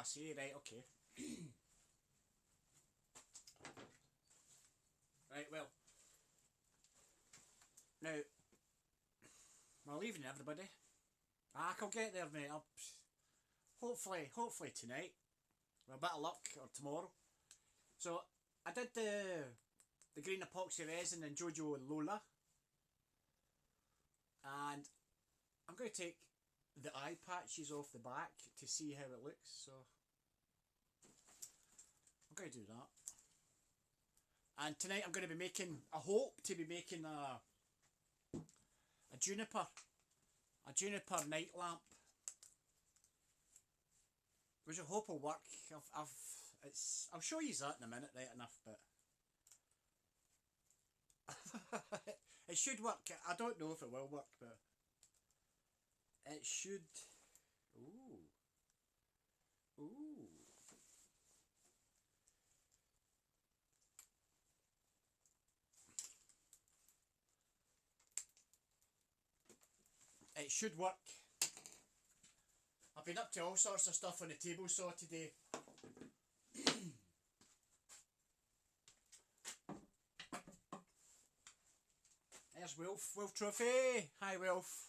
I see, right, okay. Right, well. Now, well, evening everybody. I can get there, mate. Hopefully tonight. With a bit of luck, or tomorrow. So, I did the green epoxy resin in Jojo and Lola. And I'm going to take the eye patches off the back to see how it looks. So, I'm going to do that. And tonight I'm going to be making, I hope to be making a Juniper night lamp, which I hope will work. I'll show you that in a minute, right enough, but it should work. I don't know if it will work, but it should. Ooh. Ooh. It should work. I've been up to all sorts of stuff on the table saw today. There's Wolf. Wolf Trophy. Hi, Wolf.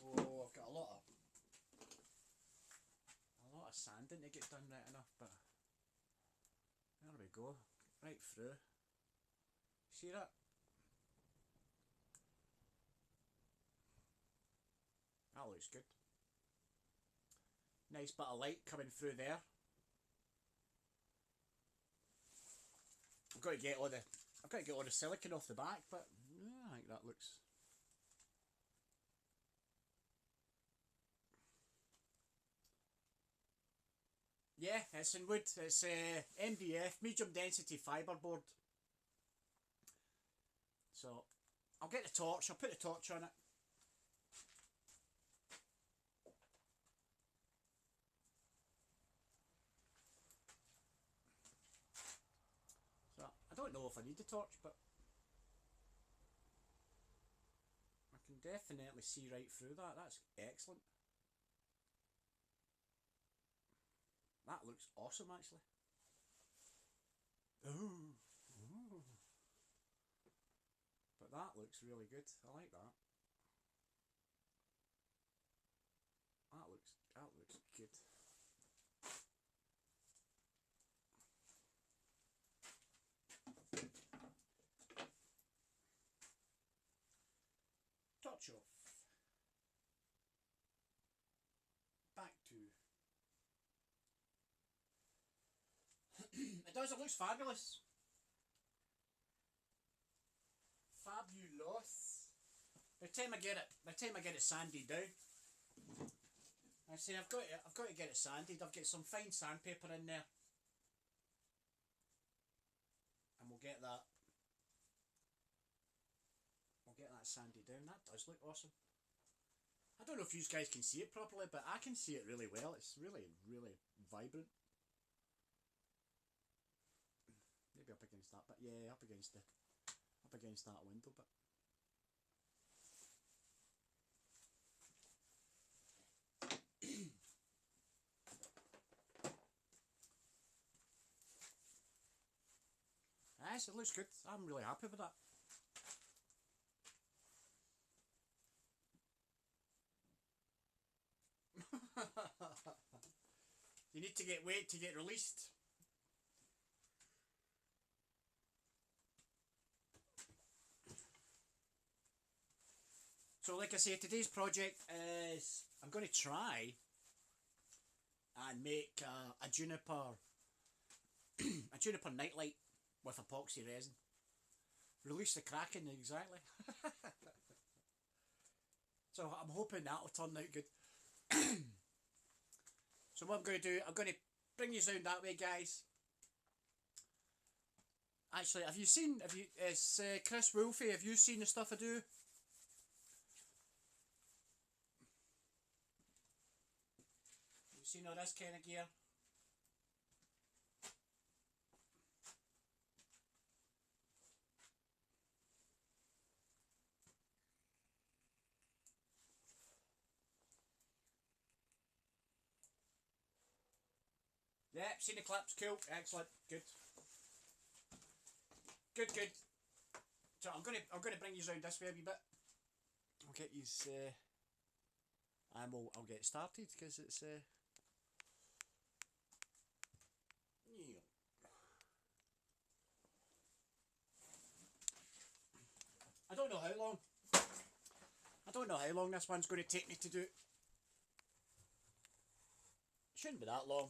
Oh, I've got a lot of sanding to get done right enough, but there we go. Right through. See that? That looks good. Nice bit of light coming through there. I've got to get all the silicone off the back, but yeah, I think that looks. Yeah, it's in wood. It's MDF, medium density fibreboard. So I'll get the torch. I'll put the torch on it. So I don't know if I need the torch, but I can definitely see right through that. That's excellent. That looks awesome, actually. Ooh. Ooh. But that looks really good. I like that. That looks good. Torch off. Back to. It does. It looks fabulous. Fabulous. By the time I get it sanded down. I say I've got to get it sanded. I've got some fine sandpaper in there, and we'll get that sanded down. That does look awesome. I don't know if you guys can see it properly, but I can see it really well. It's really, really vibrant. Maybe up against that, but yeah, up against that window, but. Yes, it looks good. I'm really happy with that. You need to wait to get released. So like I say, today's project is I'm going to try and make a Juniper Night Light with epoxy resin. Release the Kraken, exactly. So I'm hoping that'll turn out good. So what I'm going to do, I'm going to bring you down that way, guys. Actually, it's Chris Wolfie, have you seen the stuff I do? You seen all this kind of gear? Yeah, seen the clips, cool, excellent, good. Good, good. So I'm gonna bring you round this way a wee bit. I'll get you and I'll get started because it's yeah. I don't know how long. I don't know how long this one's going to take me to do. It shouldn't be that long.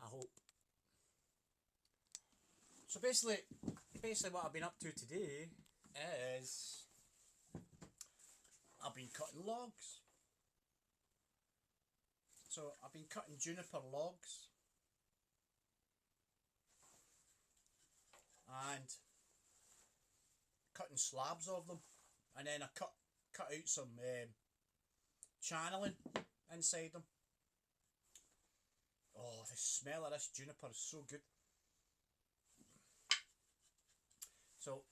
I hope. So basically what I've been up to today is I've been cutting logs. So I've been cutting juniper logs and cutting slabs of them, and then I cut out some channeling inside them. Oh, the smell of this juniper is so good. So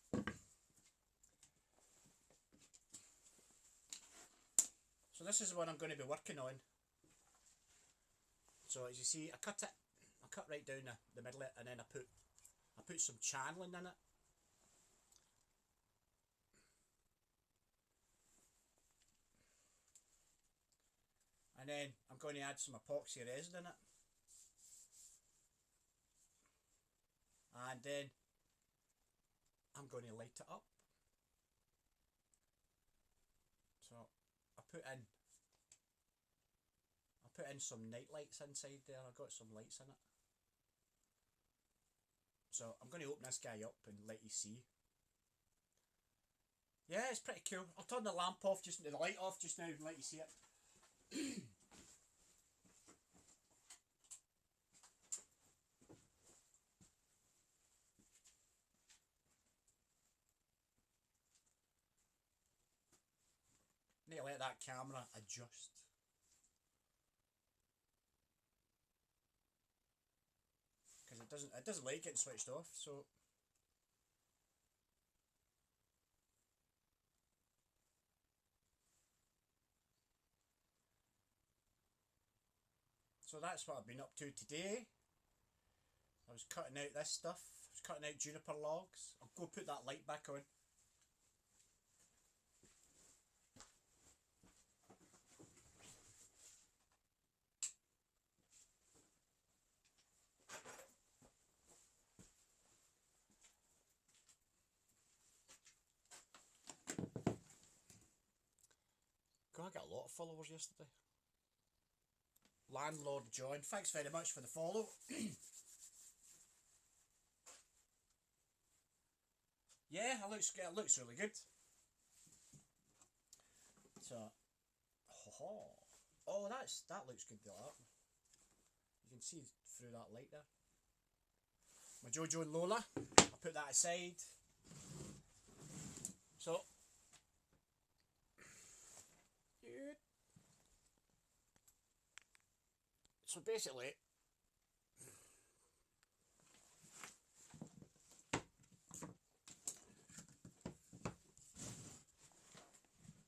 this is what I'm going to be working on. So as you see, I cut right down the middle of it, and then I put some channeling in it. And then I'm going to add some epoxy resin in it. And then I'm going to light it up. So I put in some night lights inside there. I've got some lights in it. So I'm going to open this guy up and let you see. Yeah, it's pretty cool. I'll turn the lamp off, the light off just now and let you see it. Need to let that camera adjust. Because it doesn't like getting switched off, so that's what I've been up to today. I was cutting out this stuff. I was cutting out juniper logs. I'll go put that light back on. God, I got a lot of followers yesterday. Landlord John, thanks very much for the follow. Yeah, it looks really good. So, oh, that looks good. You can see through that light there. My Jojo and Lola, I'll put that aside. So basically,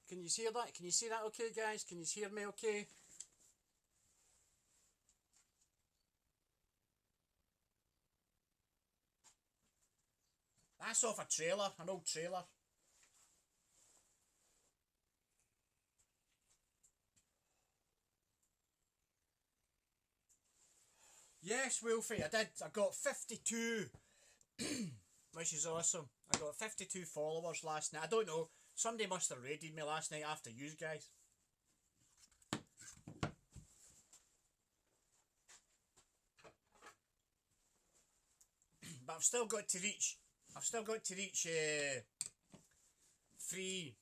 can you hear that? Can you see that okay, guys? Can you hear me okay? That's off a trailer, an old trailer. Yes, Wolfie, I did. I got 52, which is awesome. I got 52 followers last night. I don't know, somebody must have raided me last night after you guys. But I've still got to reach free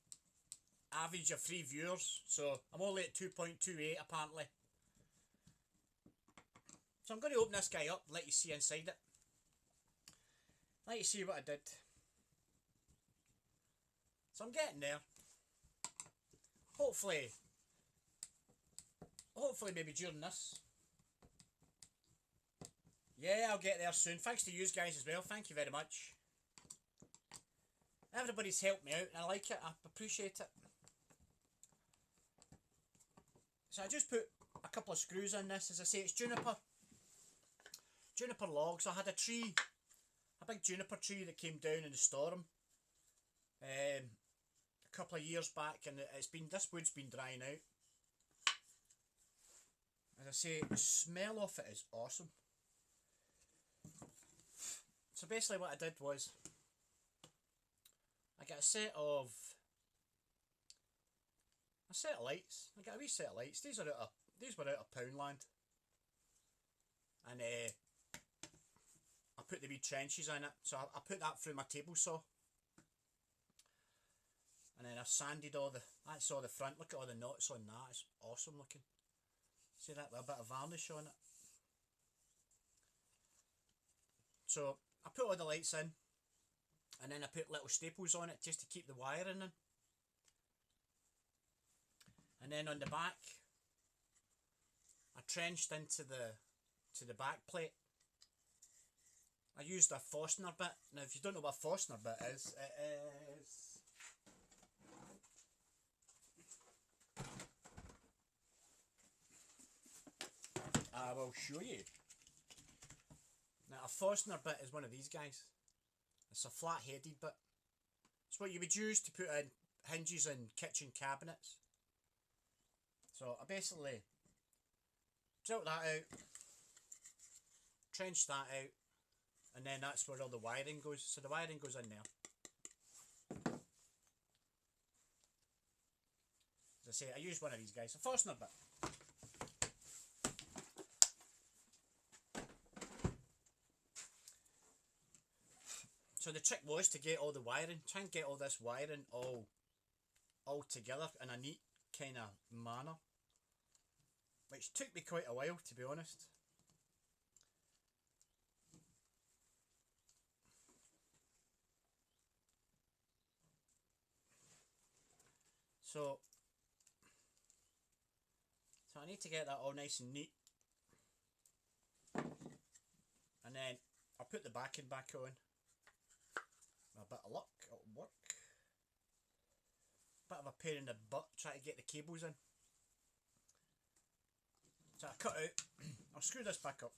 average of 3 viewers, so I'm only at 2.28 apparently. So I'm going to open this guy up, let you see inside it. Let you see what I did. So I'm getting there. Hopefully maybe during this. Yeah, I'll get there soon. Thanks to you guys as well. Thank you very much. Everybody's helped me out and I like it. I appreciate it. So I just put a couple of screws in this. As I say, it's juniper logs. I had a tree, a big juniper tree that came down in the storm a couple of years back, and this wood's been drying out. As I say, the smell of it is awesome. So basically what I did was, I got a set of lights. I got a wee set of lights. These were out of Poundland. And I put the wee trenches in it. So I put that through my table saw. And then I sanded that's all the front. Look at all the knots on that. It's awesome looking. See that with a bit of varnish on it. So I put all the lights in. And then I put little staples on it just to keep the wiring in. And then on the back, I trenched into the back plate. I used a Forstner bit. Now if you don't know what a Forstner bit is, it is... I will show you. Now a Forstner bit is one of these guys. It's a flat-headed bit. It's what you would use to put in hinges in kitchen cabinets. So I basically drilled that out, trenched that out, and then that's where all the wiring goes. So the wiring goes in there. As I say, I used one of these guys, a Forstner bit. So the trick was to get all the wiring, try and get all this wiring all together in a neat kind of manner, which took me quite a while, to be honest. So I need to get that all nice and neat, and then I'll put the backing back on. A bit of luck, it'll work. Bit of a pain in the butt trying to get the cables in. So I cut out, I'll screw this back up.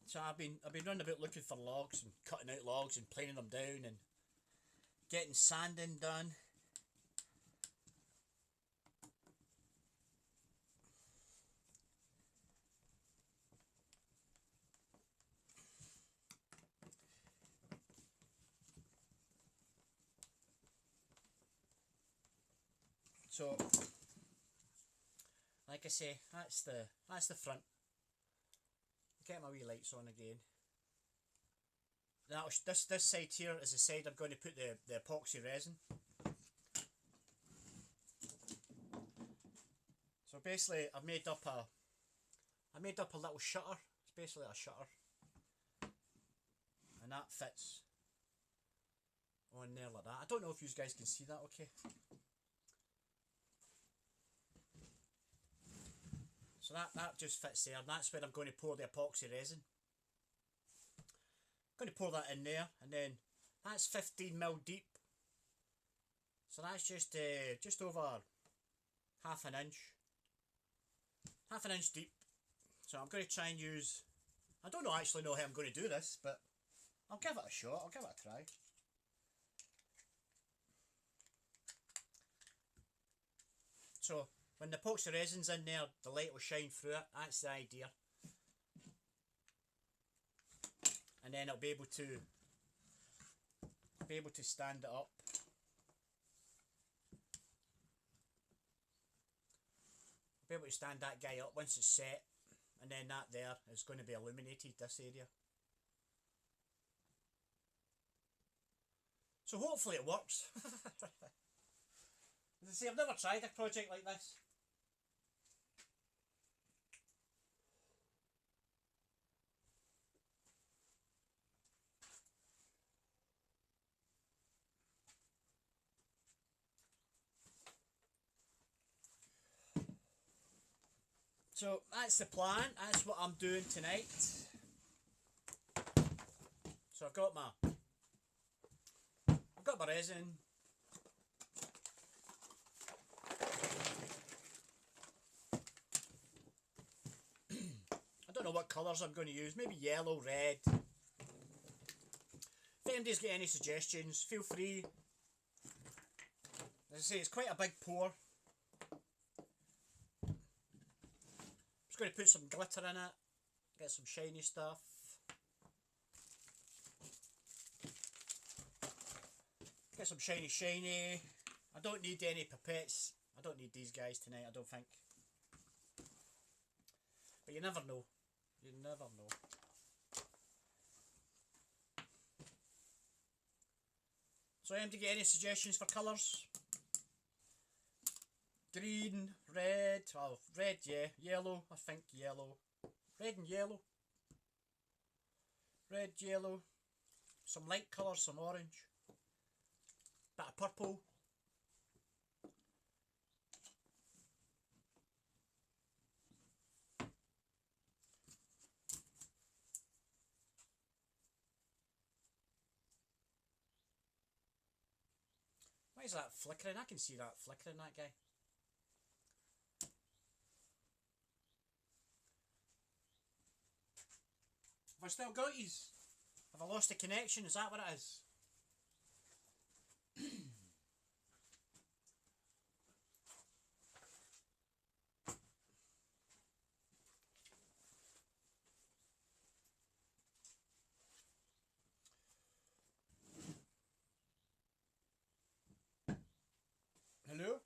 So I've been running about looking for logs and cutting out logs and planing them down and getting sanding done. So, like I say, that's the front. Get my wee lights on again. Now this side here is the side I'm going to put the epoxy resin. So basically, I made up a little shutter. It's basically a shutter, and that fits on there like that. I don't know if you guys can see that. Okay. So that just fits there, and that's where I'm going to pour the epoxy resin. I'm going to pour that in there, and then that's 15mm deep. So that's just over half an inch deep. So I'm going to try and use, I don't actually know how I'm going to do this, but I'll give it a shot, I'll give it a try. So when the epoxy resin's in there, the light will shine through it. That's the idea. And then I'll be able to stand it up. I'll be able to stand that guy up once it's set, and then that there is going to be illuminated, this area. So hopefully it works. As I say, I've never tried a project like this. So that's the plan, that's what I'm doing tonight. So I've got my resin. I don't know what colours I'm going to use, maybe yellow, red. If anybody's got any suggestions, feel free. As I say, it's quite a big pour. I'm just going to put some glitter in it, get some shiny stuff. Get some shiny. I don't need any pipettes. I don't need these guys tonight, I don't think. But you never know. You never know. So anybody get any suggestions for colours? Green, red, oh red, yeah, yellow, I think yellow. Red and yellow. Red, yellow. Some light colours, some orange. Bit of purple. Why is that flickering? I can see that flickering, that guy. Have I still got yous? Have I lost the connection? Is that what it is? Hello?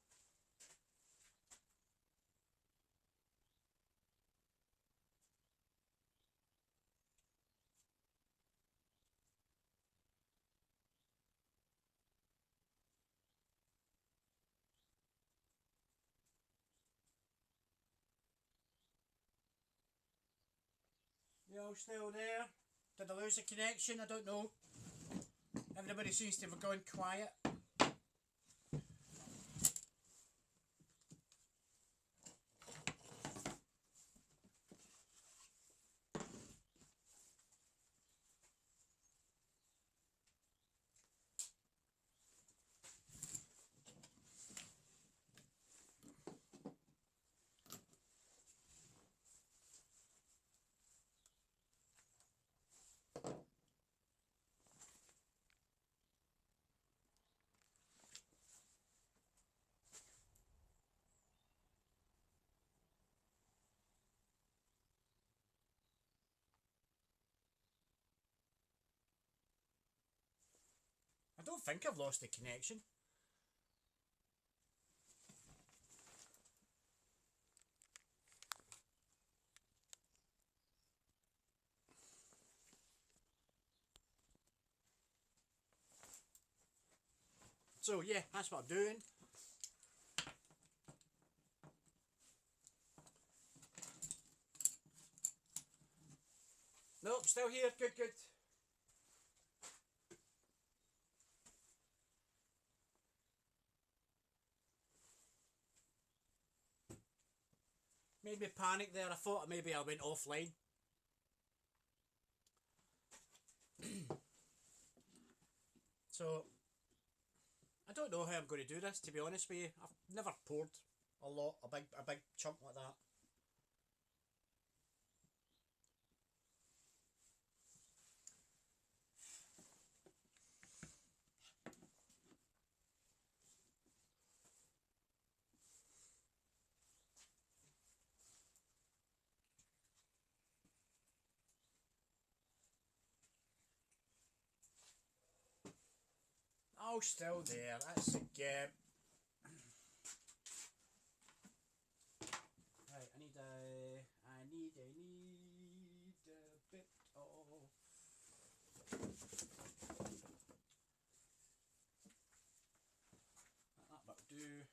You all still there? Did I lose the connection? I don't know. Everybody seems to have gone quiet. I don't think I've lost the connection. So yeah, that's what I'm doing. Nope, still here. Good, good. Made me panic there. I thought maybe I went offline. So I don't know how I'm going to do this, to be honest with you. I've never poured a big chunk like that. Oh, still there. That's a gap. Right, I need a bit of. That will do.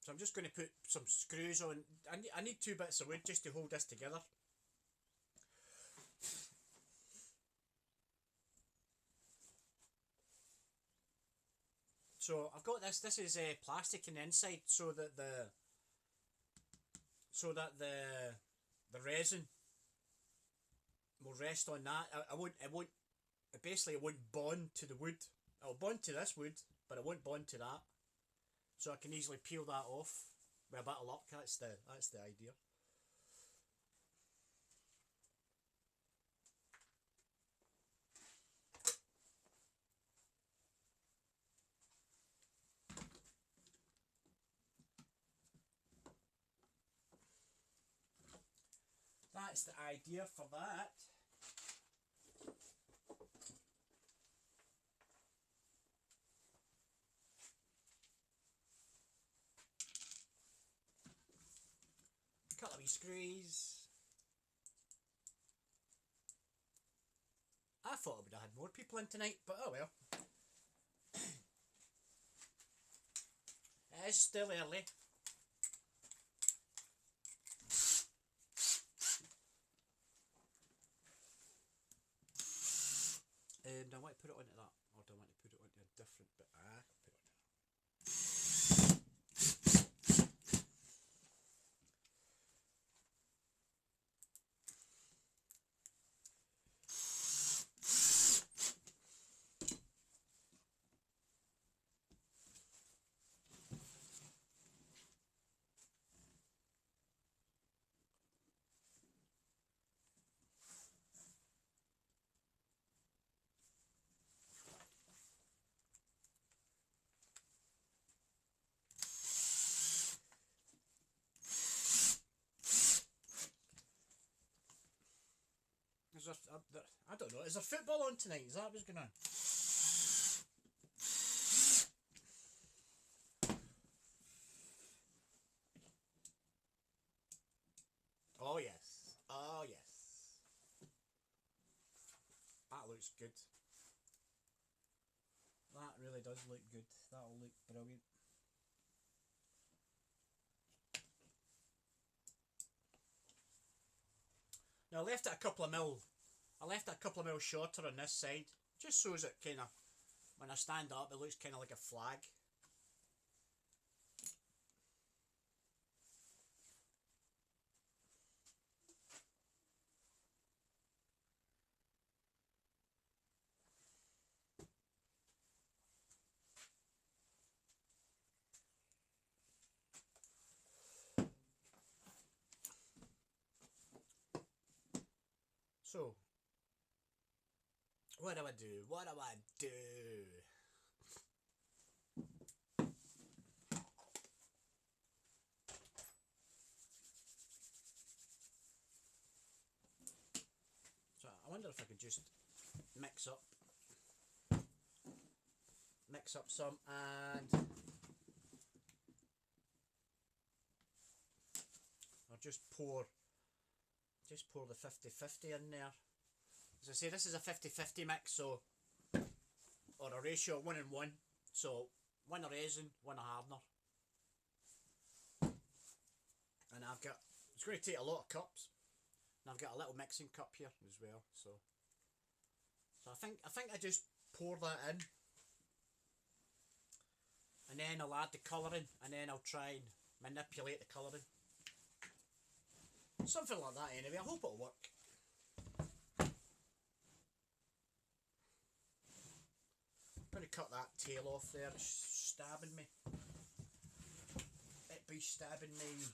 So I'm just going to put some screws on. I need 2 bits of wood just to hold this together. So I've got this. This is plastic on the inside, so that the resin will rest on that. It won't. Basically, it won't bond to the wood. It'll bond to this wood, but it won't bond to that. So I can easily peel that off with a bit of luck. That's the idea. That's the idea for that. Couple of wee screws. I thought I would have had more people in tonight, but oh well. It is still early. Do I want to put it onto that, or do I want to put it onto a different bit? Put it onto that. I don't know. Is there football on tonight? Is that what's going on? Oh yes. Oh yes. That looks good. That really does look good. That'll look brilliant. Now I left it a couple of mil shorter on this side, just so it kind of, when I stand up, it looks kind of like a flag. So, what do I do? What do I do? So, I wonder if I could just mix up some, and I'll just pour the 50-50 in there. As I say, this is a 50-50 mix, so, or a ratio of 1 and 1. So 1 of resin, 1 of hardener. And it's going to take a lot of cups. And I've got a little mixing cup here as well. So I think I just pour that in. And then I'll add the colouring, and then I'll try and manipulate the colouring. Something like that anyway. I hope it'll work. I'm going to cut that tail off there. It's stabbing me. It be stabbing me.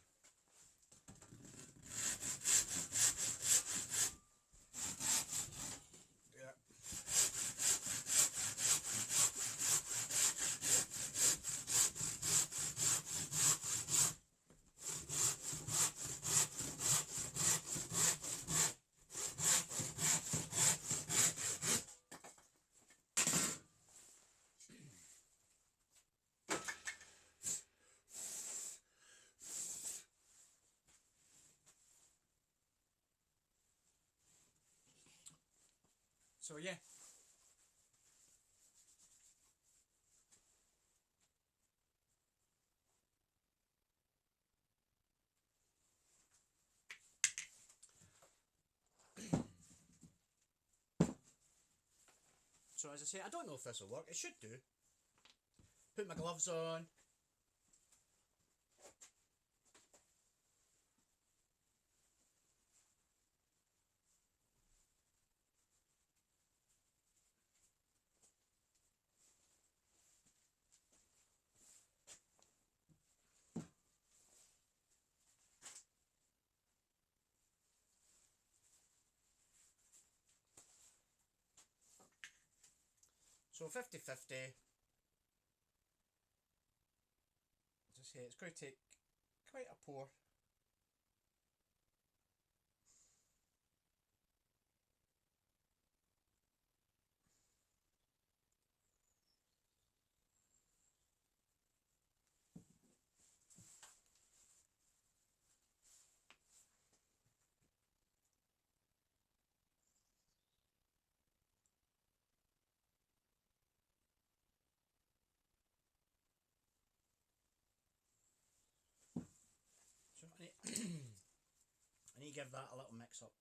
So yeah. So as I say, I don't know if this will work. It should do. Put my gloves on. So 50-50. As I say, it's going to take quite a pour. So I need to give that a little mix up.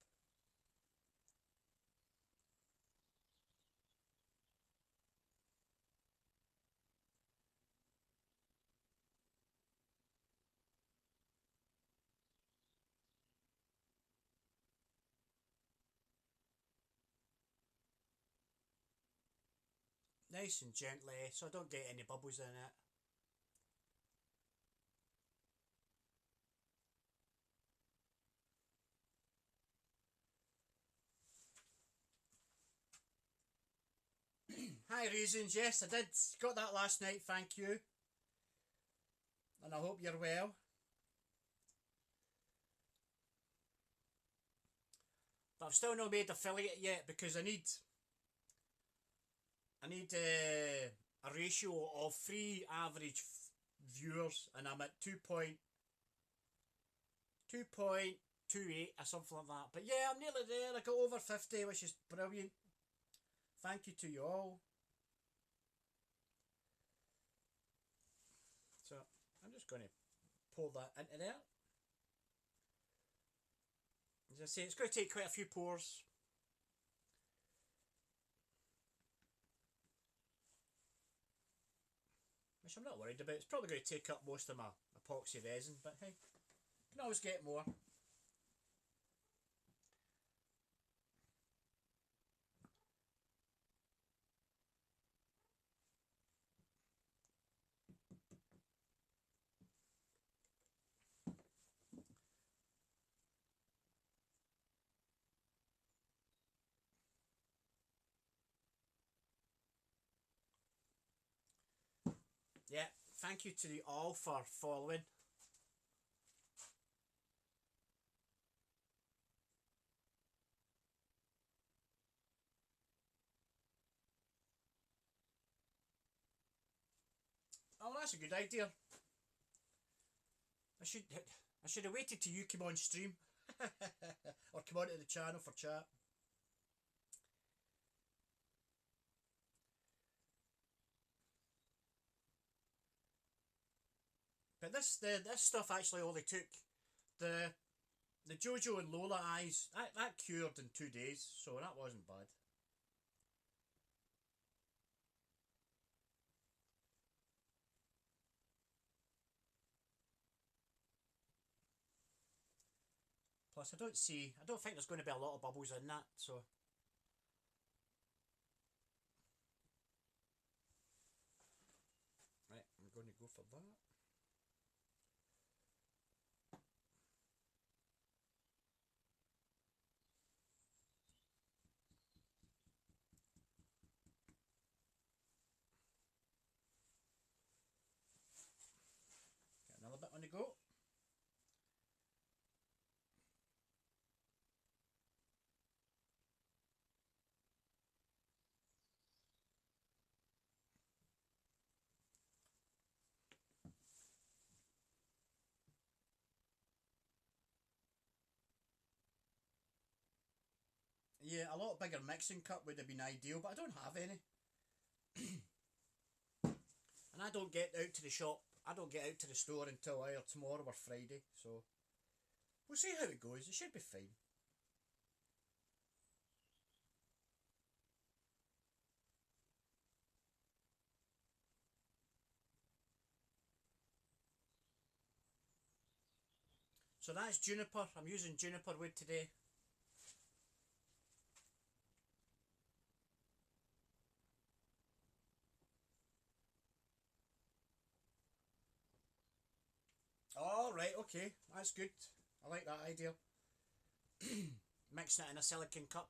Nice and gently, so I don't get any bubbles in it. Hi Raisins, yes I did, got that last night, thank you. And I hope you're well. But I've still not made affiliate yet because I need a ratio of 3 average viewers, and I'm at 2.28 or something like that. But yeah, I'm nearly there. I got over 50, which is brilliant. Thank you to you all. So I'm just going to pour that into there. As I say, it's going to take quite a few pours. Which I'm not worried about. It's probably going to take up most of my epoxy resin, but hey, can always get more. Yeah, thank you to you all for following. Oh, that's a good idea. I should have waited till you came on stream. Or come onto the channel for chat. But this stuff actually only took the Jojo and Lola eyes. That cured in 2 days, so that wasn't bad. Plus, I don't think there's going to be a lot of bubbles in that, so. Right, I'm going to go for that. Get another bit on the go. Yeah, a lot bigger mixing cup would have been ideal, but I don't have any. And I don't get out to the shop, I don't get out to the store until either tomorrow or Friday, so we'll see how it goes. It should be fine. So that's juniper. I'm using juniper wood today. Oh, right, okay. That's good. I like that idea. Mixing it in a silicone cup.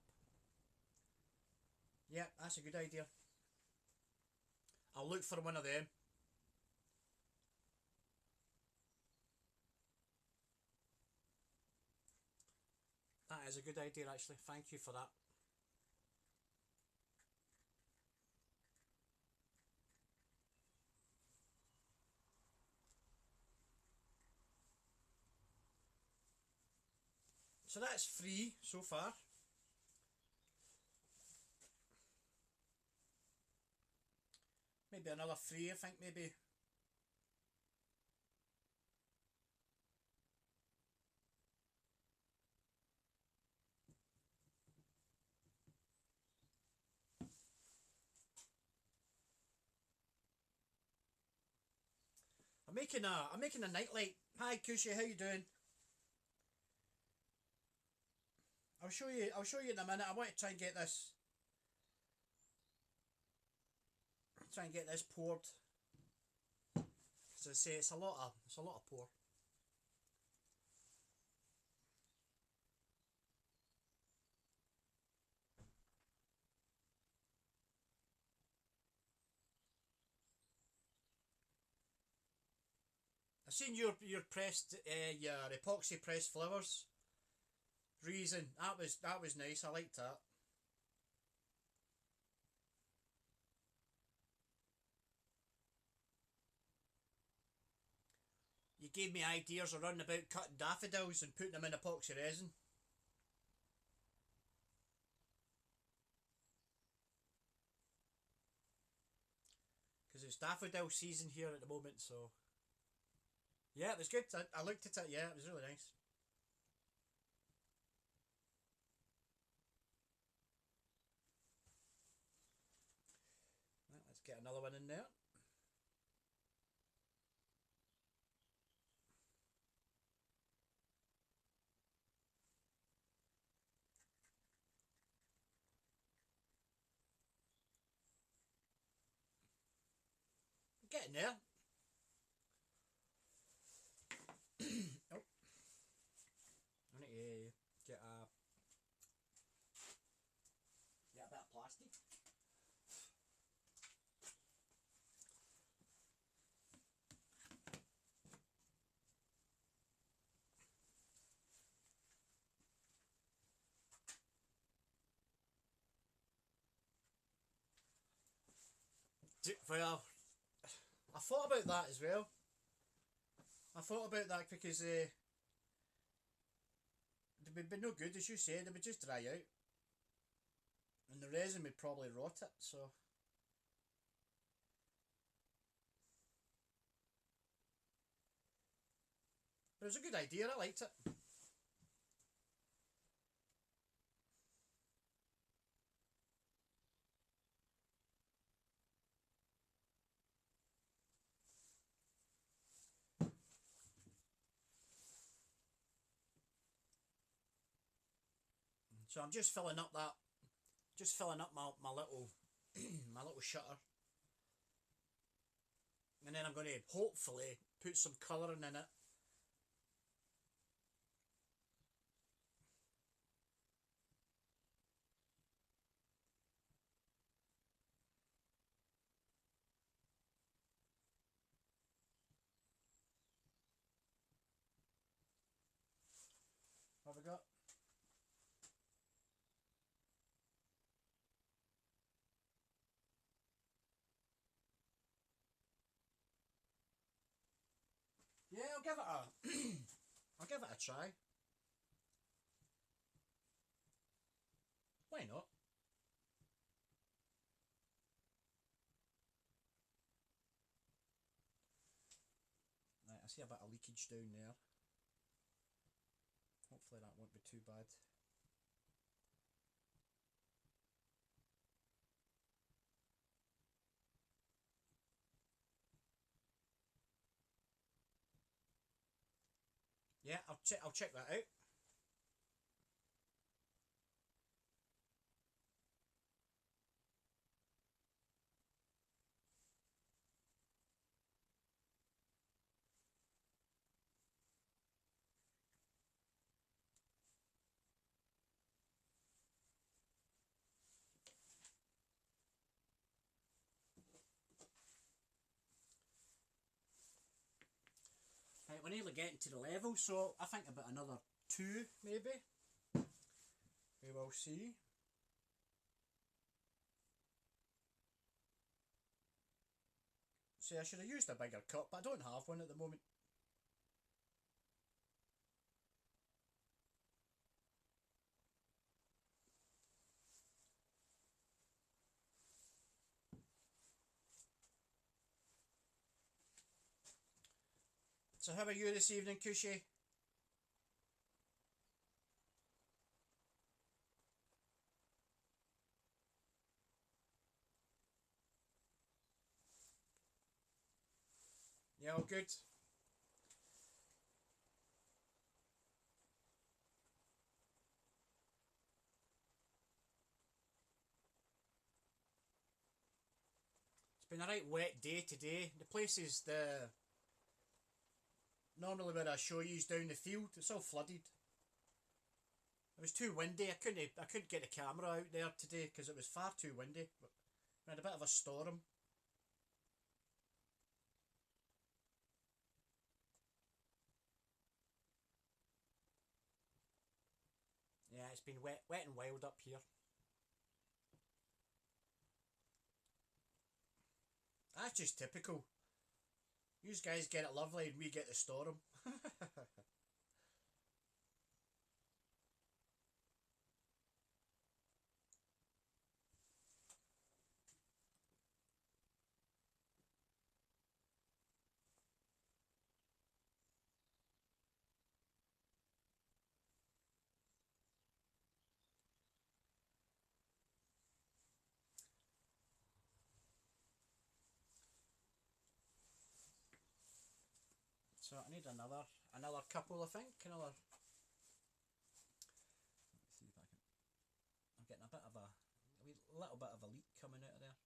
Yeah, that's a good idea. I'll look for one of them. That is a good idea, actually. Thank you for that. So that's 3 so far. Maybe another 3, I think, maybe. I'm making a nightlight. Hi Cushy, how you doing? I'll show you in a minute. I want to try and get this poured. As I say, it's a lot of pour. I've seen your pressed your epoxy pressed flowers. Reason that was nice. I liked that. You gave me ideas around about cutting daffodils and putting them in epoxy resin. Because it's daffodil season here at the moment, so yeah, it was good. I looked at it. Yeah, it was really nice. Right, let's get another one in there. Getting there. Oh, I need to get a bit of plastic. Well, I thought about that as well. I thought about that because they would be no good, as you said. They would just dry out, and the resin would probably rot it. So, but it was a good idea. I liked it. So I'm just filling up my little my little shutter, and then I'm going to hopefully put some colouring in it. What have we got? Yeah, I'll give it a I'll give it a try. Why not? Right, I see a bit of leakage down there. Hopefully that won't be too bad. Yeah, I'll check that out. Right, we're nearly getting to the level, so I think about another 2 maybe. We will see. See, I should have used a bigger cup, but I don't have one at the moment. So how are you this evening, Cushy? Yeah, all good. It's been a right wet day today. The place is normally where I show yous down the field. It's all flooded. It was too windy. I couldn't get the camera out there today because it was far too windy. We had a bit of a storm. Yeah, it's been wet and wild up here. That's just typical. You guys get it lovely and we get the storm. So I need another couple, I think. Another. Let's see if I can. I'm getting a bit of a wee little bit of a leak coming out of there.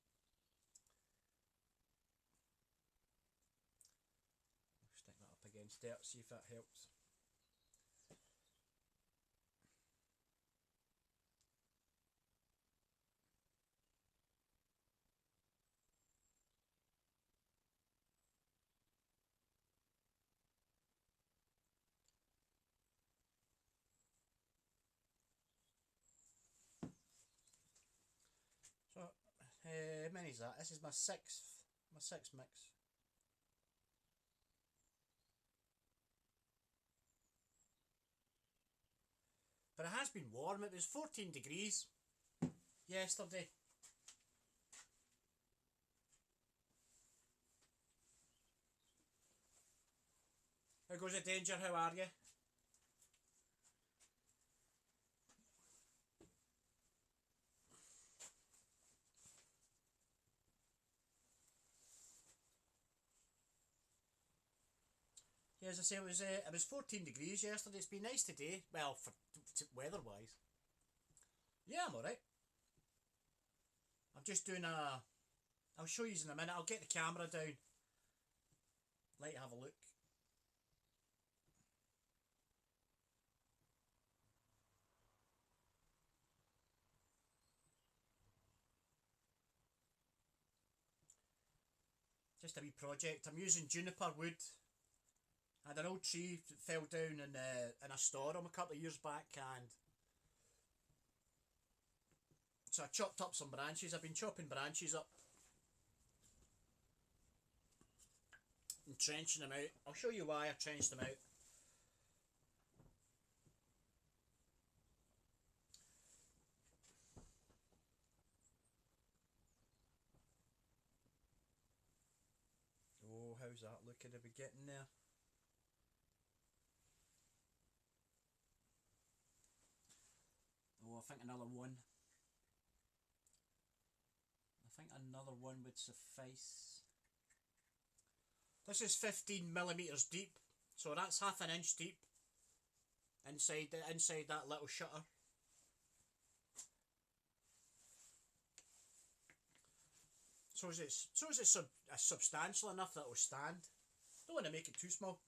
I'll stick that up against it. See if that helps. So, how many is that? This is my sixth mix. But it has been warm. It was 14 degrees yesterday. How goes the danger? How are you? Yeah, as I say, it was 14 degrees yesterday. It's been nice today. Well, for weather wise. Yeah, I'm alright. I'm just doing a. I'll show you in a minute. I'll get the camera down. Like to have a look. Just a wee project. I'm using juniper wood. I had an old tree that fell down in a storm a couple of years back, and so I chopped up some branches. I've been chopping branches up and trenching them out. I'll show you why I trenched them out. Oh, how's that looking? Are we getting there? Oh, I think another one. I think another one would suffice. This is 15 millimeters deep, so that's half an inch deep. inside that little shutter. So is it substantial enough that it will stand. Don't want to make it too small.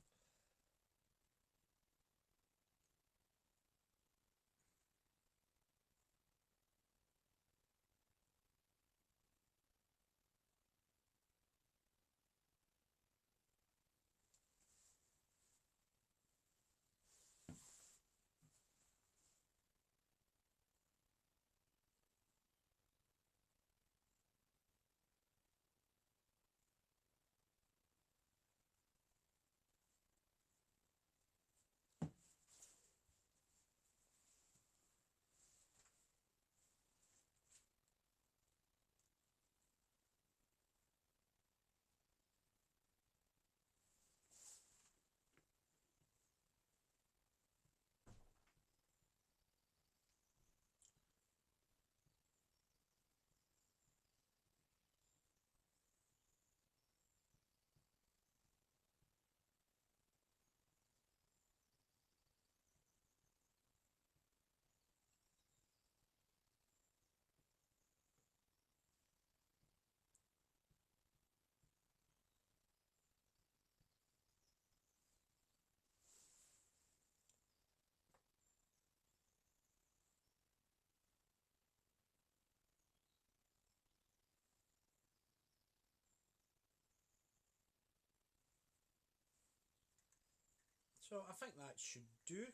So I think that should do.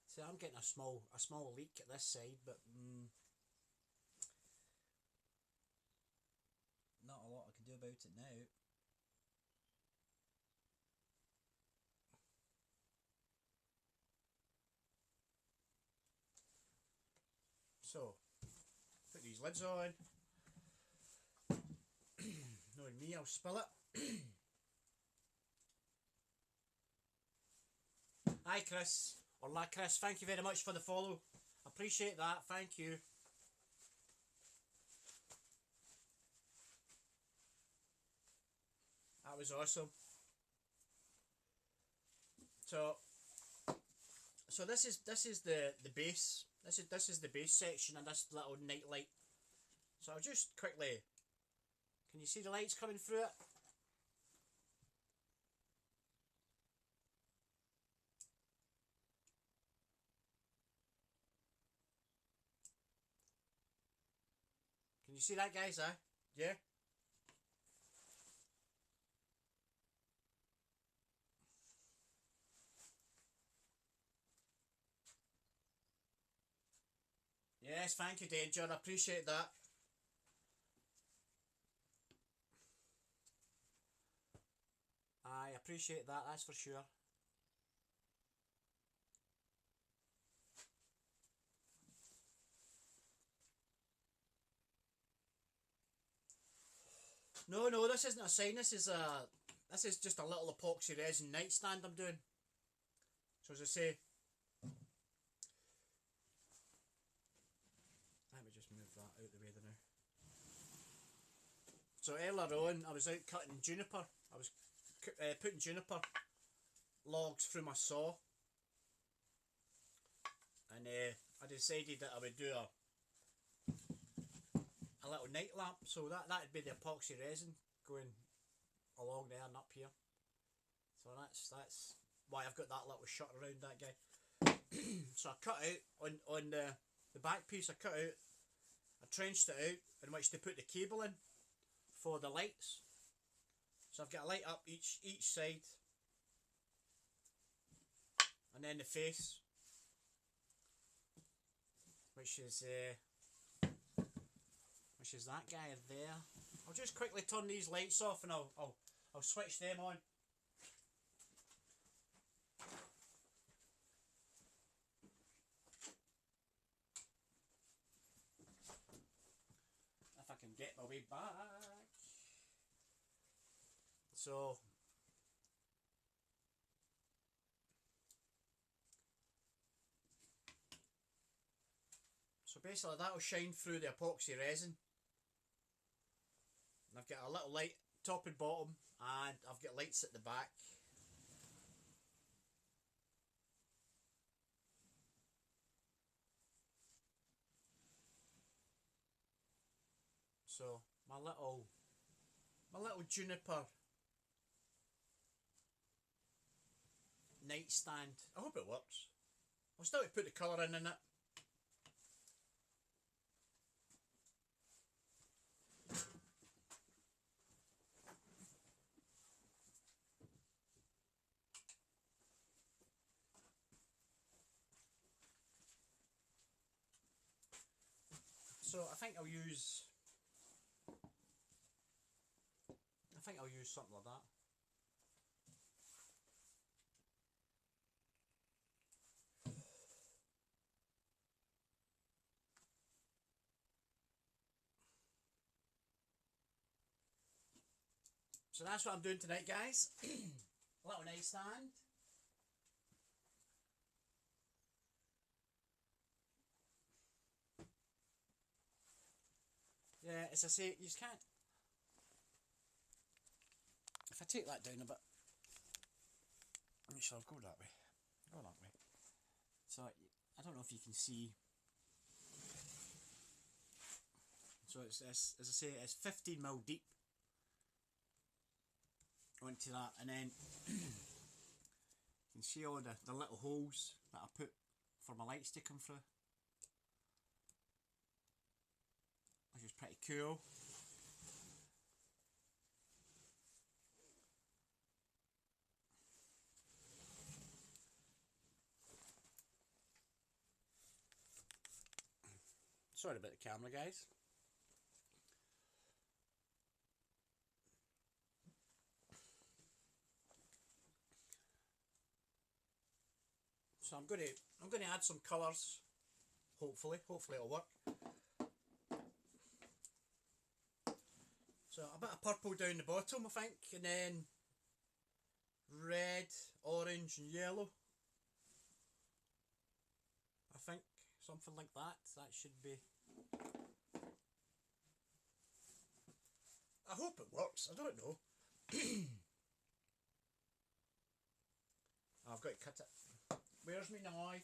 See, I'm getting a small leak at this side, but not a lot I can do about it now. so put these lids on. Knowing me, I'll spill it. Hi Chris, or La Chris, thank you very much for the follow. Appreciate that, thank you. That was awesome. So this is the base. This is the base section and this little night light. So I'll just quickly. Can you see the lights coming through it? Can you see that, guys? Yeah. Yes, thank you, Danger. I appreciate that. I appreciate that, that's for sure. No, this isn't a sign. This is just a little epoxy resin nightstand I'm doing. So as I say, let me just move that out the way there now. So earlier on, I was out cutting juniper. I was putting juniper logs through my saw, and I decided that I would do a little night lamp. So that'd be the epoxy resin going along there and up here. So that's why I've got that little shut around that guy. So I cut out on the back piece. I cut out, I trenched it out in which to put the cable in for the lights. So I've got a light up each side, and then the face, which is that guy there. I'll just quickly turn these lights off and I'll switch them on. If I can get my way back. So basically that'll shine through the epoxy resin. And I've got a little light top and bottom, and I've got lights at the back. So my little Juniper nightstand. I hope it works. I'll still have to put the colour in it. So I think I'll use something like that. So that's what I'm doing tonight, guys. A little nightstand. Yeah, as I say, you just can't. If I take that down a bit, I'm sure I'll go that way. Go that way. So I don't know if you can see. So it's as I say, it's 15mm deep onto that, and then you can see all the little holes that I put for my lights to come through, which is pretty cool. Sorry about the camera, guys. So I'm going to add some colours. Hopefully it'll work. So a bit of purple down the bottom, I think, and then red, orange, and yellow. I think something like that. That should be. I hope it works. I don't know. I've got to cut it. Where's my knife?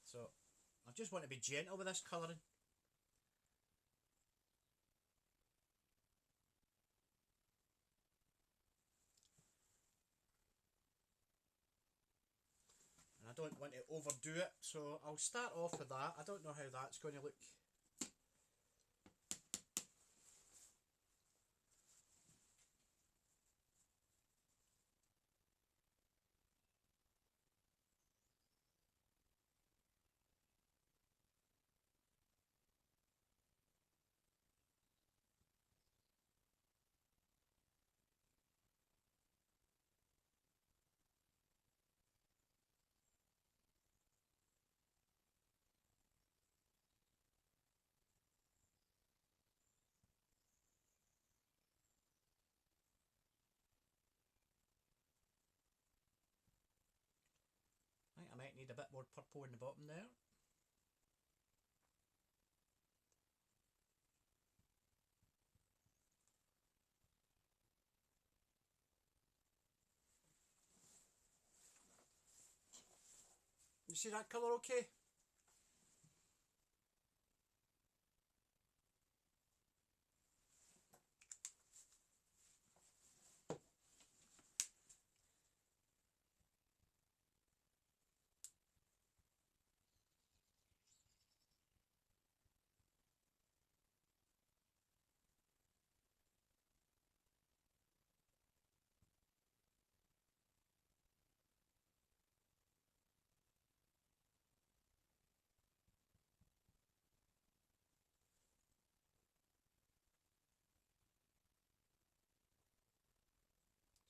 So I just want to be gentle with this colouring. And I don't want to overdo it, so I'll start off with that. I don't know how that's going to look. I think I might need a bit more purple in the bottom there. You see that colour okay?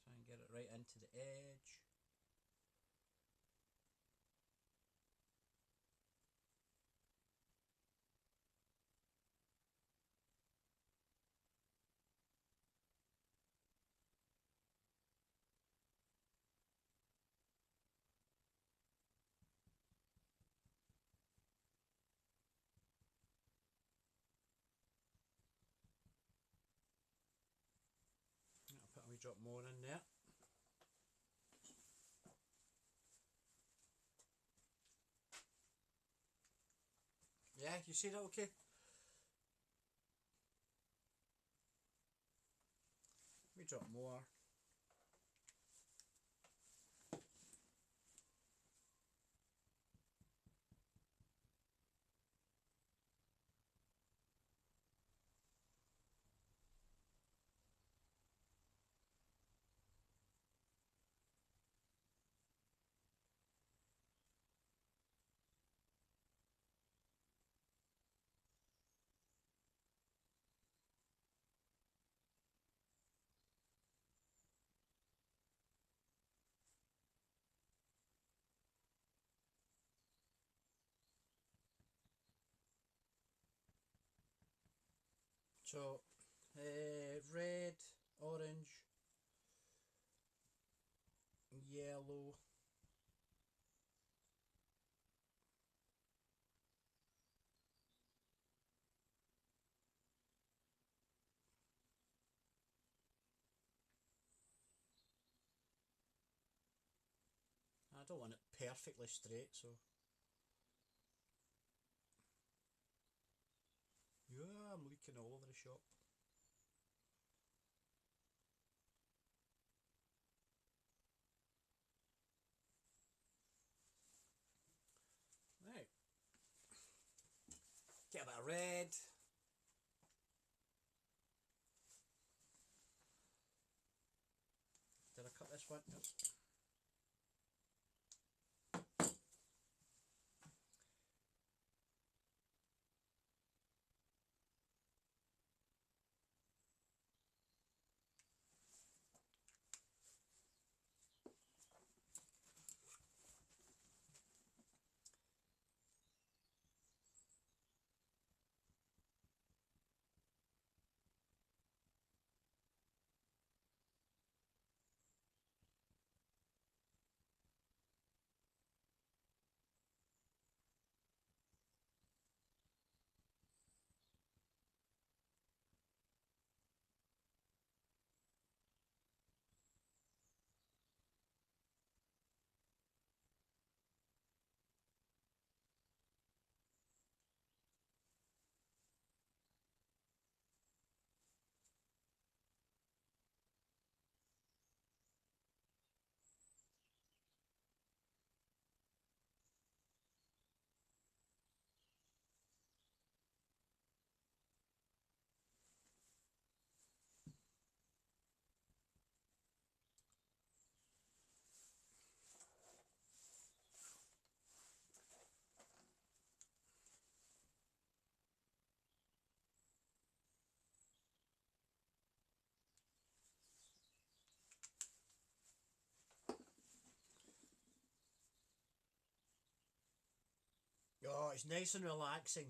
Try and get it right into the edge. drop more in there. Yeah, you see that okay? We drop more. So, red, orange, yellow. I don't want it perfectly straight, so. Yeah, I'm leaking all over the shop. Right. Get a bit of red. Did I cut this one? Nope. Oh, it's nice and relaxing.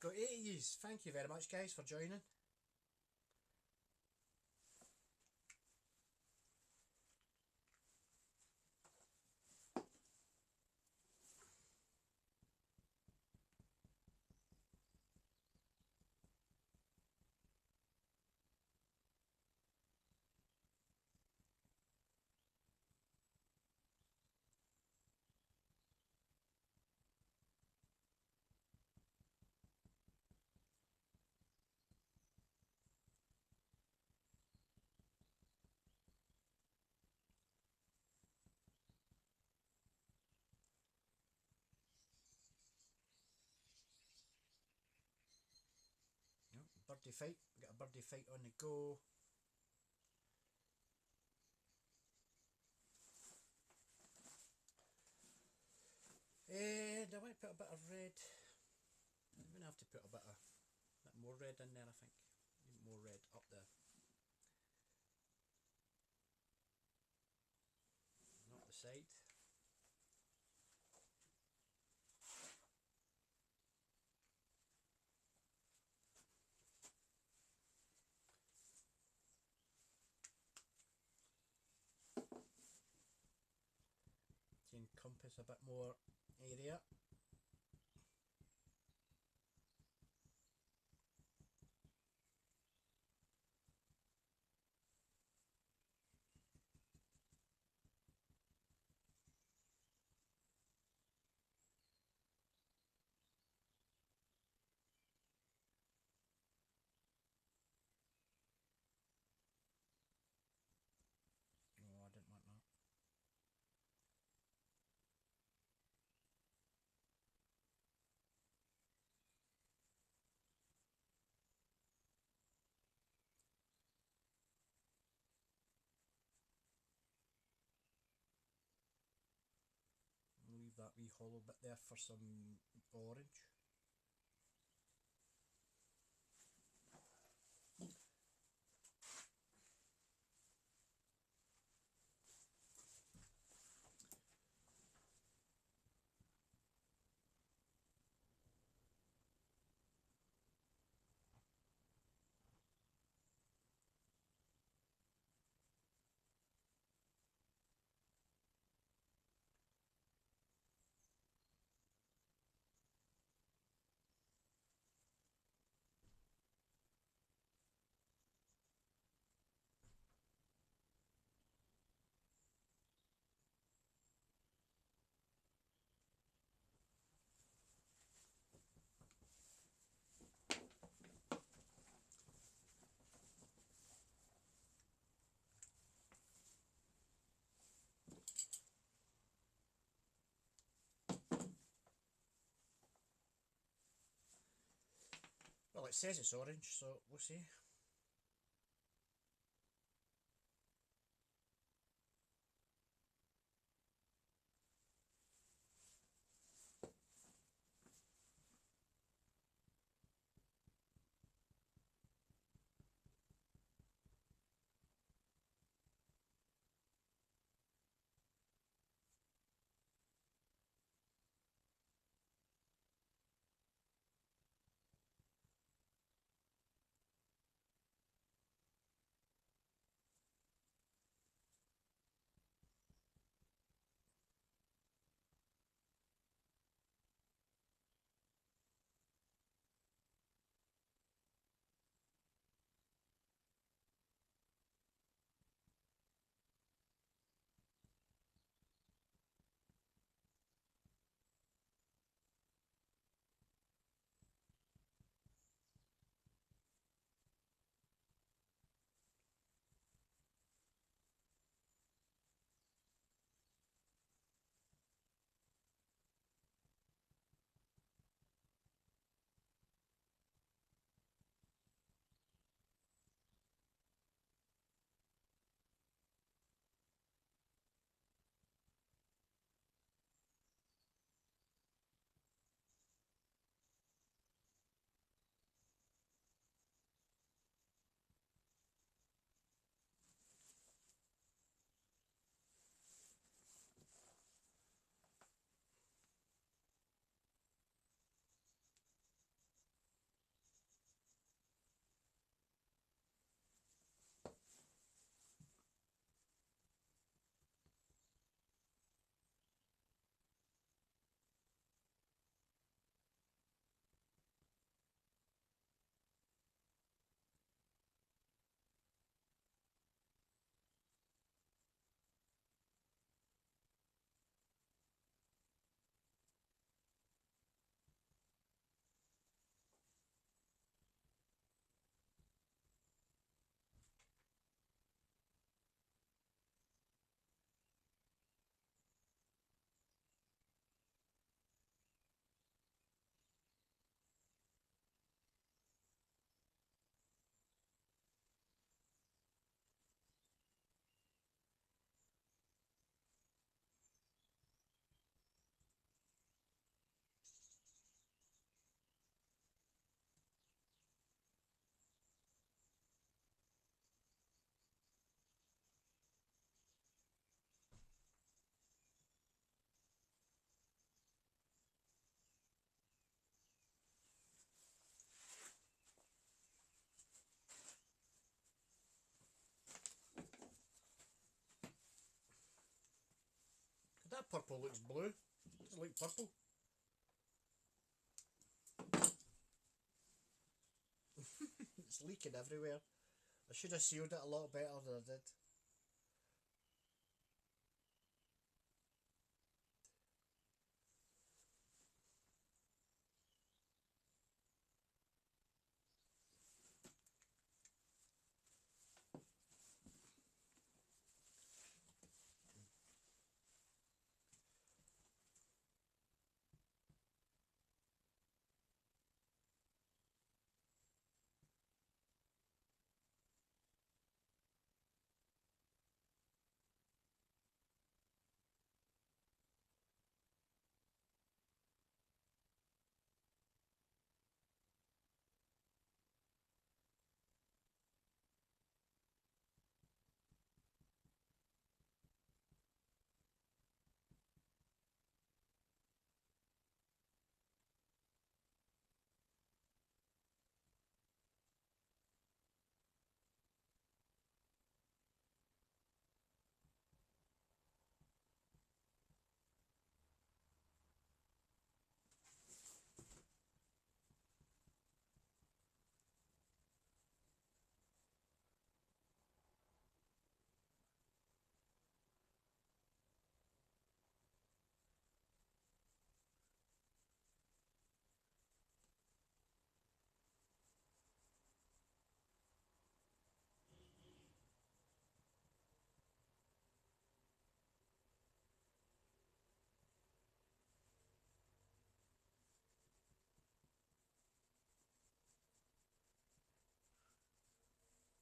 Got 8 of yous. Thank you very much, guys, for joining. birthday fight. We've got a birthday fight on the go. And I want to put a bit of red. I'm going to have to put a bit more red in there, I think. Need more red up there. And up the side. To encompass a bit more area. Oh, I didn't want that. Leave that wee hollow bit there for some orange. Well, it says it's orange, so we'll see. That purple looks blue. It doesn't look purple. It's leaking everywhere. I should have sealed it a lot better than I did.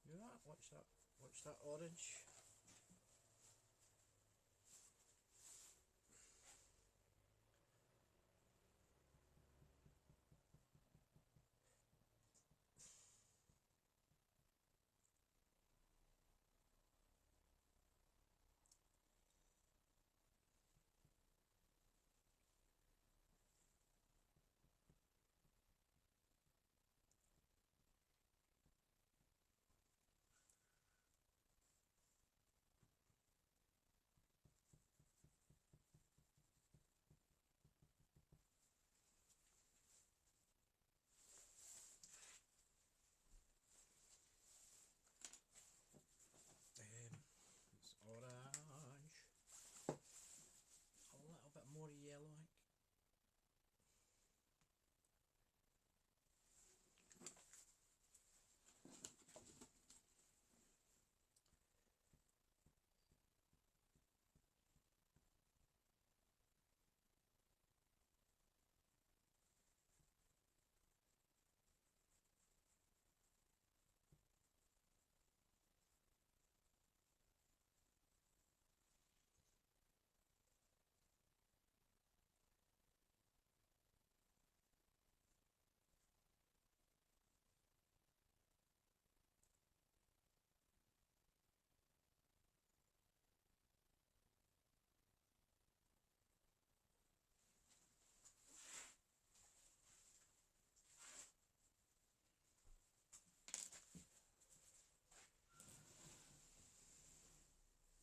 You know that? Watch that. Watch that orange. It's orange. A little bit more yellow, I think.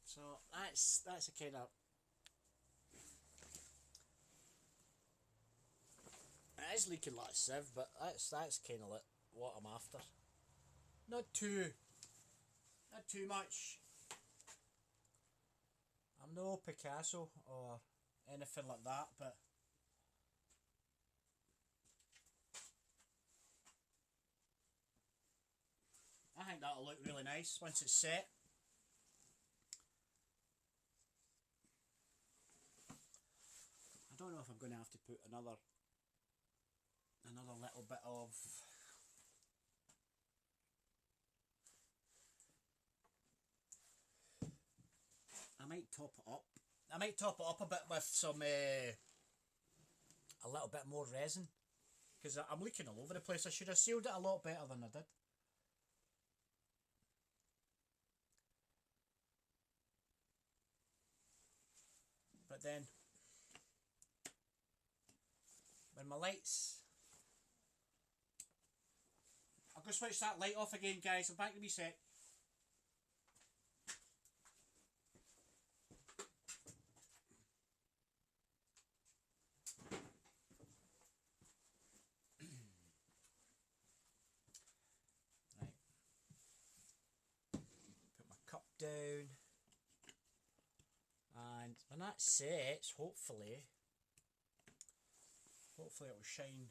So that's a kind of, it is leaking like a sieve, but that's kind of like what I'm after. Not too much. I'm no Picasso or anything like that, but I think that'll look really nice once it's set. I don't know if I'm going to have to put another little bit of I might top it up. I might top it up a bit with some a little bit more resin, because I'm leaking all over the place. I should have sealed it a lot better than I did. But then when my lights, I'll go switch that light off again, guys. I'm back to me sec. down, and when that sets, hopefully it'll shine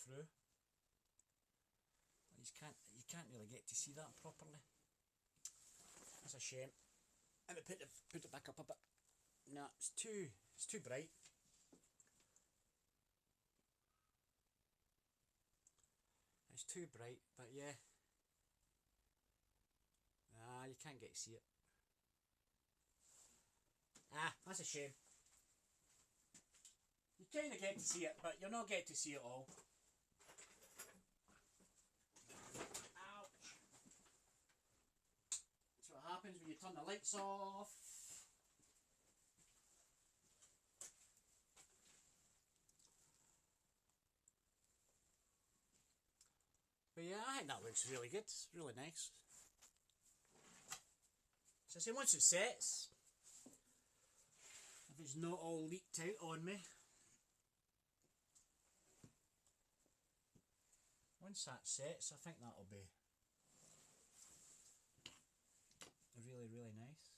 through. You can't really get to see that properly. That's a shame. Let me put it back up a bit. No, it's too bright. It's too bright, but yeah. Ah, you can't get to see it. Ah, that's a shame. You kind of get to see it, but you're not getting to see it all. Ouch. That's what happens when you turn the lights off. But yeah, I think that looks really good. It's really nice. So I say once it sets, if it's not all leaked out on me, once that sets, I think that'll be really, really nice.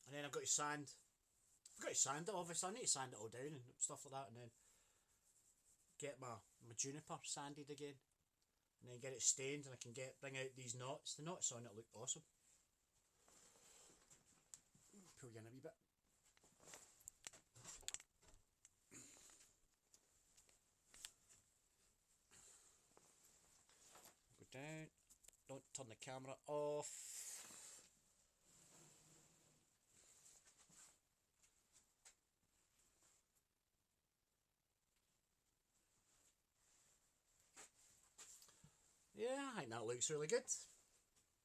And then I've got to sand. I've got to sand it, obviously. I need to sand it all down and stuff like that, and then get my Juniper sanded again, and then get it stained, and I can bring out these knots. The knots on it look awesome. Pull you in a wee bit. Go down. Don't turn the camera off. Yeah, I think that looks really good.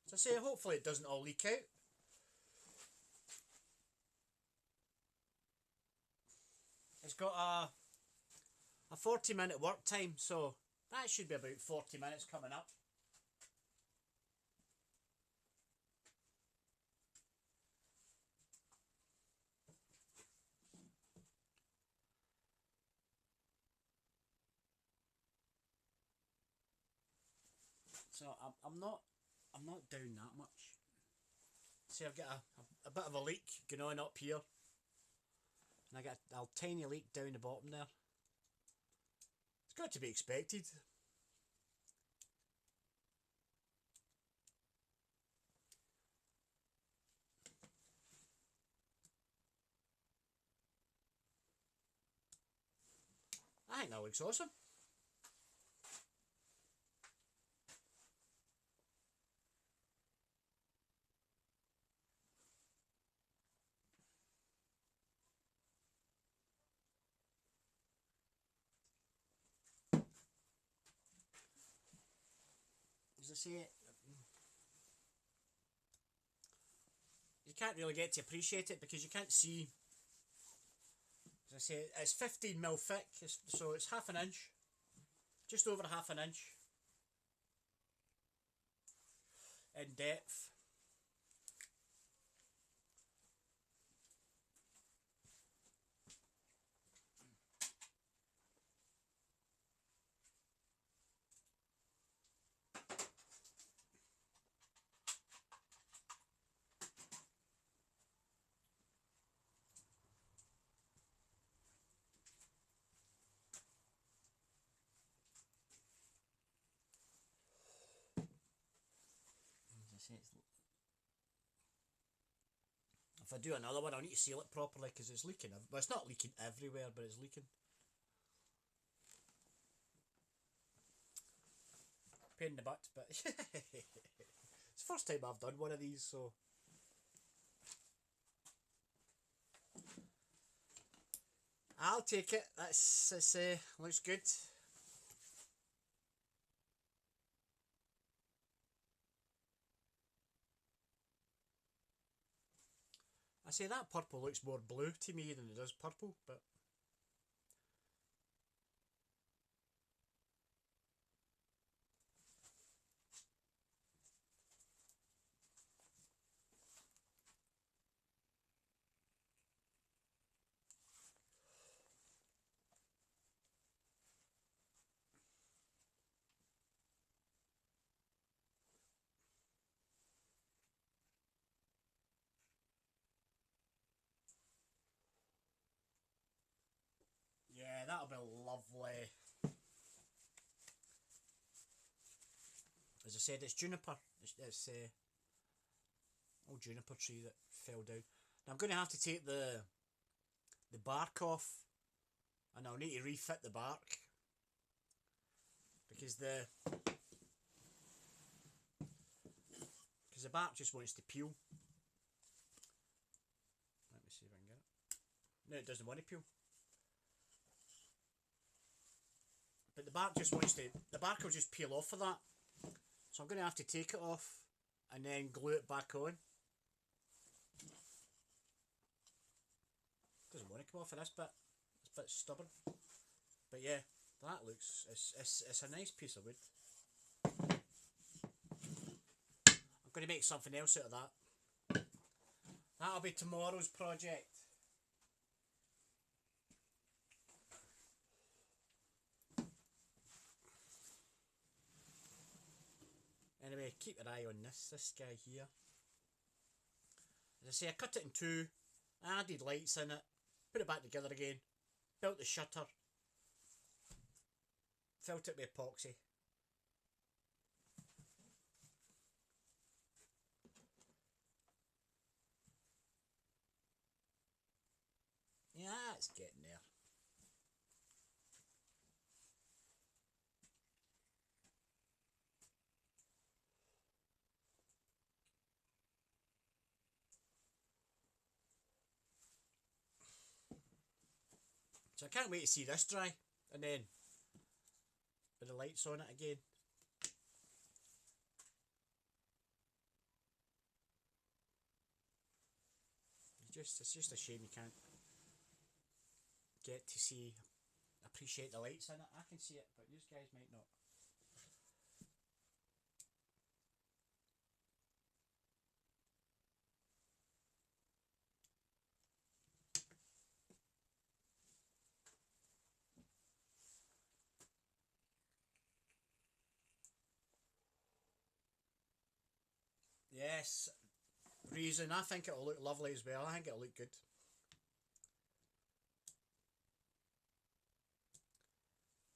So I say, hopefully it doesn't all leak out. It's got a 40-minute work time, so that should be about 40 minutes coming up. So I'm not down that much. See, I've got a bit of a leak going on up here, and I got a tiny leak down the bottom there. It's got to be expected. I think that looks awesome. As I say, you can't really get to appreciate it because you can't see. As I say, it's 15mm thick, so it's half an inch, just over half an inch in depth. If I do another one, I'll need to seal it properly because it's leaking. Well, it's not leaking everywhere, but it's leaking. Pain in the butt, but it's the first time I've done one of these, so I'll take it. That's looks good. I say that purple looks more blue to me than it does purple, but that'll be lovely. As I said, it's juniper. It's old juniper tree that fell down. Now I'm going to have to take the bark off, and I'll need to refit the bark because the bark just wants to peel. Let me see if I can get it. No, it doesn't want to peel. But the bark just wants to. The bark will just peel off of that. So I'm going to have to take it off and then glue it back on. Doesn't want to come off of this bit. It's a bit stubborn. But yeah, that looks. It's a nice piece of wood. I'm going to make something else out of that. That'll be tomorrow's project. Anyway, keep your eye on this guy here. As I say, I cut it in two, added lights in it, put it back together again, built the shutter, filled it with epoxy. Yeah, it's getting there. So I can't wait to see this dry, and then with the lights on it again. It's just a shame you can't get to appreciate the lights in it. I can see it, but you guys might not. Yes, reason. I think it'll look lovely as well. I think it'll look good.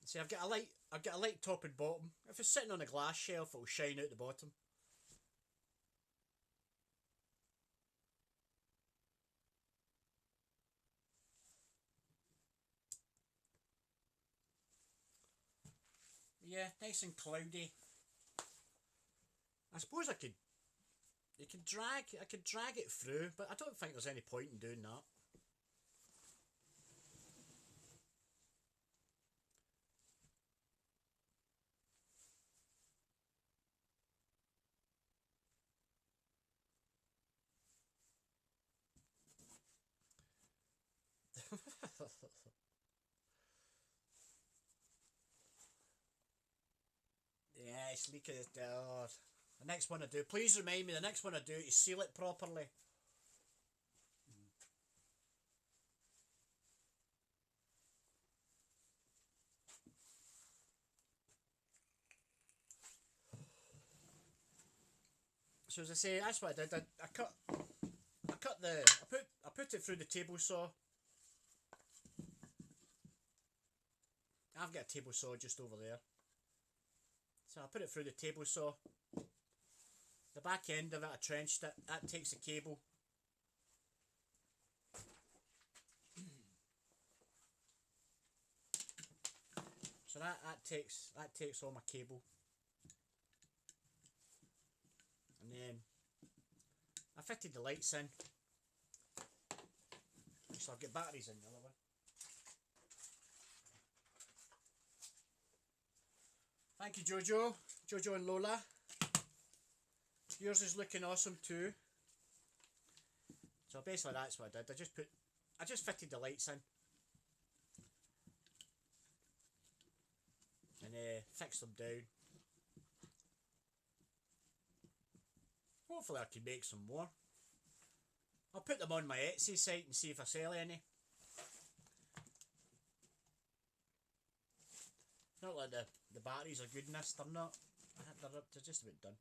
See, I've got a light top and bottom. If it's sitting on a glass shelf, it'll shine out the bottom. Yeah, nice and cloudy. I suppose I could drag it through, but I don't think there's any point in doing that. Yeah, it's leaking. Oh, the next one I do, please remind me, the next one I do is seal it properly. So as I say, that's what I did. I put it through the table saw. I've got a table saw just over there. So I put it through the table saw. The back end of it, I trenched it. That takes the cable. So that takes all my cable. And then I fitted the lights in. So I've got batteries in the other one. Thank you, Jojo and Lola. Yours is looking awesome too. So basically that's what I did. I just fitted the lights in. And fixed them down. Hopefully I can make some more. I'll put them on my Etsy site and see if I sell any. Not like the batteries are good in this, they're not. They're just about done.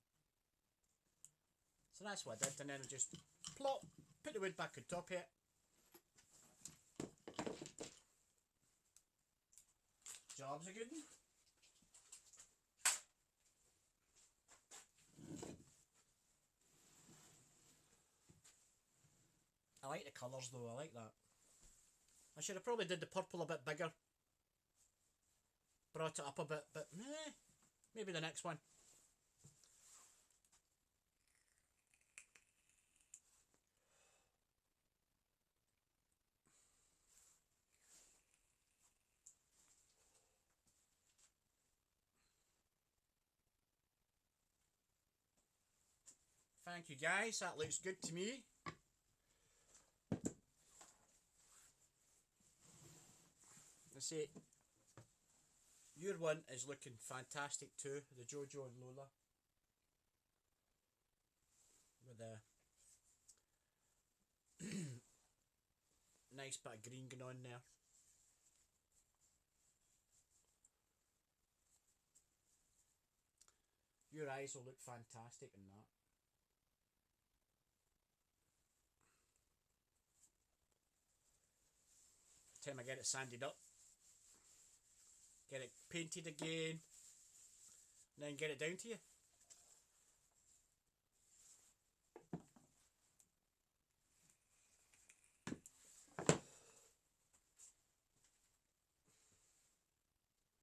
So that's what I did, and then I just plop, put the wood back on top of it. Job's a good one. I like the colours though, I like that. I should have probably did the purple a bit bigger. Brought it up a bit, but maybe the next one. Thank you guys, that looks good to me. Let's see. Your one is looking fantastic too, the Jojo and Lola. With a nice bit of green going on there. Your eyes will look fantastic in that. Time I get it sanded up, get it painted again, and then get it down to you.